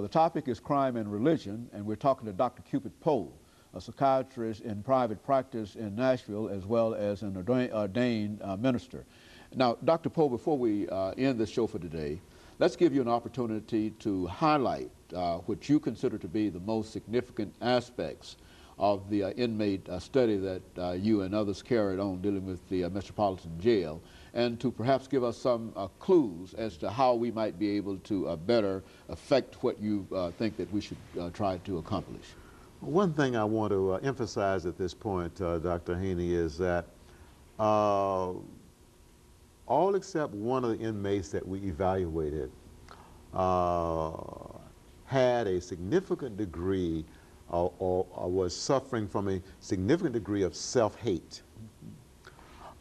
The topic is crime and religion, and we're talking to Dr. CPoe4, a psychiatrist in private practice in Nashville, as well as an ordained minister. Now, Dr. Poe, before we end this show for today, let's give you an opportunity to highlight what you consider to be the most significant aspects of the inmate study that you and others carried on dealing with the Metropolitan Jail, and to perhaps give us some clues as to how we might be able to better affect what you think that we should try to accomplish. One thing I want to emphasize at this point, Dr. Haney, is that all except one of the inmates that we evaluated had a significant degree or was suffering from a significant degree of self-hate.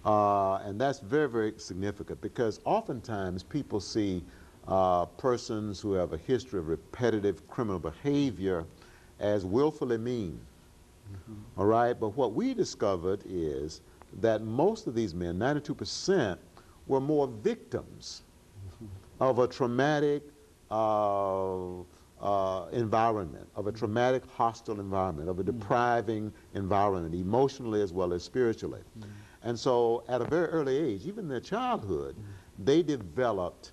And that's very, very significant, because oftentimes people see persons who have a history of repetitive criminal behavior as willfully mean. All right? But what we discovered is that most of these men, 92%, were more victims of a traumatic environment, of a traumatic hostile environment, of a depriving environment, emotionally as well as spiritually. And so at a very early age, even in their childhood, they developed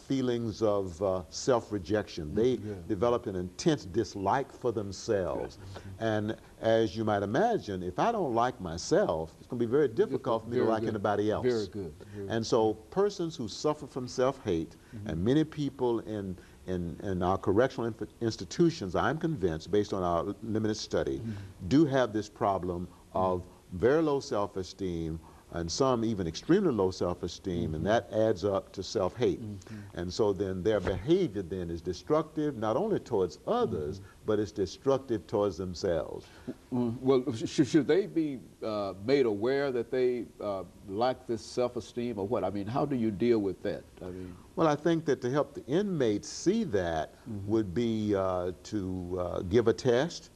feelings of self-rejection. They developed an intense dislike for themselves. And as you might imagine, if I don't like myself, it's going to be very difficult for me to like anybody else. Very good. And so persons who suffer from self-hate, and many people in our correctional institutions, I'm convinced, based on our limited study, do have this problem of very low self-esteem, and some even extremely low self-esteem, and that adds up to self-hate. And so then their behavior then is destructive, not only towards others, but it's destructive towards themselves. Well, should they be made aware that they lack this self-esteem, or what? I mean, how do you deal with that? I mean, well, I think that to help the inmates see that would be to give a test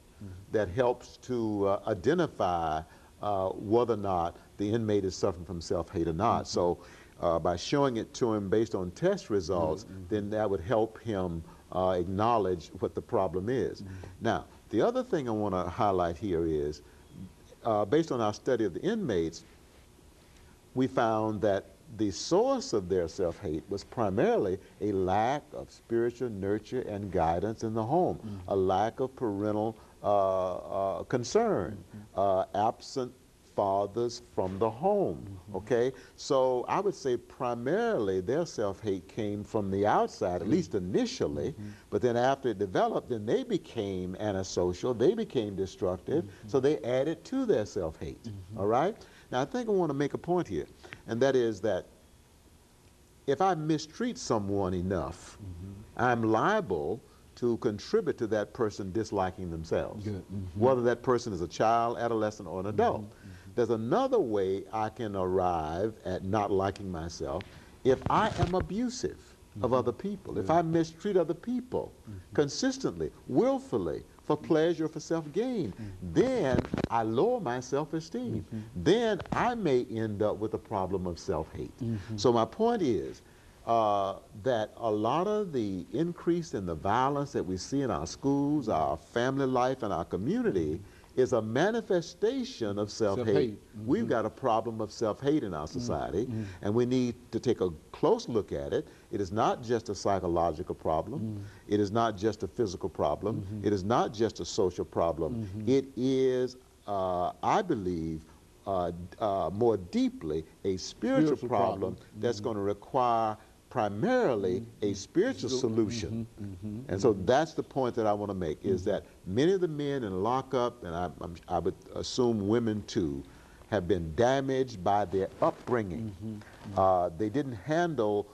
that helps to identify whether or not the inmate is suffering from self-hate or not. So by showing it to him based on test results, then that would help him acknowledge what the problem is. Now, the other thing I want to highlight here is, based on our study of the inmates, we found that the source of their self-hate was primarily a lack of spiritual nurture and guidance in the home, a lack of parental concern, absent fathers from the home, okay? So I would say primarily their self-hate came from the outside, at least initially, but then after it developed, then they became antisocial, they became destructive, so they added to their self-hate, all right? Now I think I want to make a point here, and that is that if I mistreat someone enough, I'm liable to contribute to that person disliking themselves, whether that person is a child, adolescent, or an adult. There's another way I can arrive at not liking myself if I am abusive of other people, if I mistreat other people consistently, willfully, for pleasure, for self-gain, then I lower my self-esteem. Then I may end up with a problem of self-hate. So my point is that a lot of the increase in the violence that we see in our schools, our family life, and our community is a manifestation of self-hate. We've got a problem of self-hate in our society, and we need to take a close look at it. It is not just a psychological problem. It is not just a physical problem. It is not just a social problem. It is, I believe, more deeply a spiritual problem that's going to require primarily a spiritual solution. And so that's the point that I want to make, is that many of the men in lockup, and I would assume women too, have been damaged by their upbringing. They didn't handle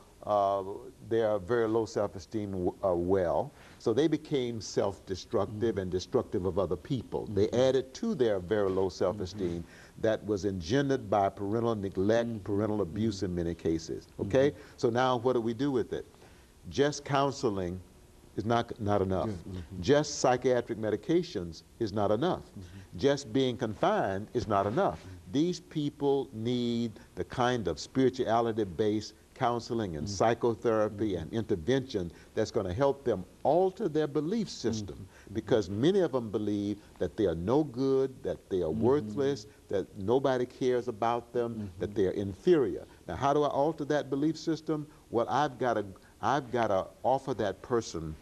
their very low self-esteem well, so they became self-destructive and destructive of other people. They added to their very low self-esteem that was engendered by parental neglect, parental abuse in many cases, okay? So now what do we do with it? Just counseling is not enough. Just psychiatric medications is not enough. Just being confined is not enough. These people need the kind of spirituality-based counseling and psychotherapy and intervention that's going to help them alter their belief system, because many of them believe that they are no good, that they are worthless, that nobody cares about them, that they are inferior. Now, how do I alter that belief system? Well, I've got to offer that person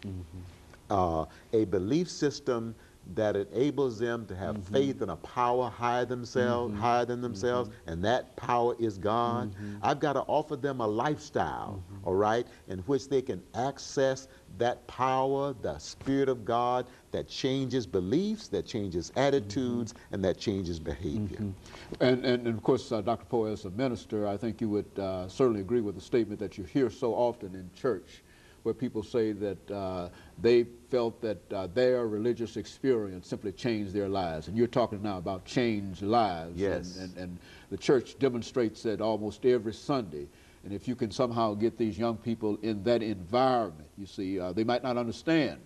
a belief system that enables them to have faith in a power higher than themselves, and that power is God. I've got to offer them a lifestyle, all right, in which they can access that power, the Spirit of God, that changes beliefs, that changes attitudes, and that changes behavior. And of course, Dr. Poe, as a minister, I think you would certainly agree with the statement that you hear so often in church, where people say that they felt that their religious experience simply changed their lives. And you're talking now about changed lives. Yes. And the church demonstrates that almost every Sunday. And if you can somehow get these young people in that environment, you see, they might not understand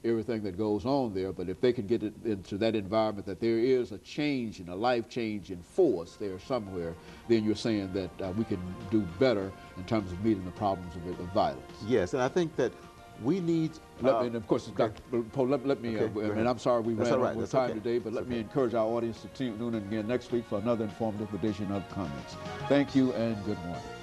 everything that goes on there, but if they can get it into that environment, that there is a change and a life change in force there somewhere, then you're saying that we can do better in terms of meeting the problems of violence. Yes, and I think that we need... and of course, okay. Dr. Poe, let me, and I'm sorry we ran over time today, but let me encourage our audience to tune in again next week for another informative edition of Comments. Thank you and good morning.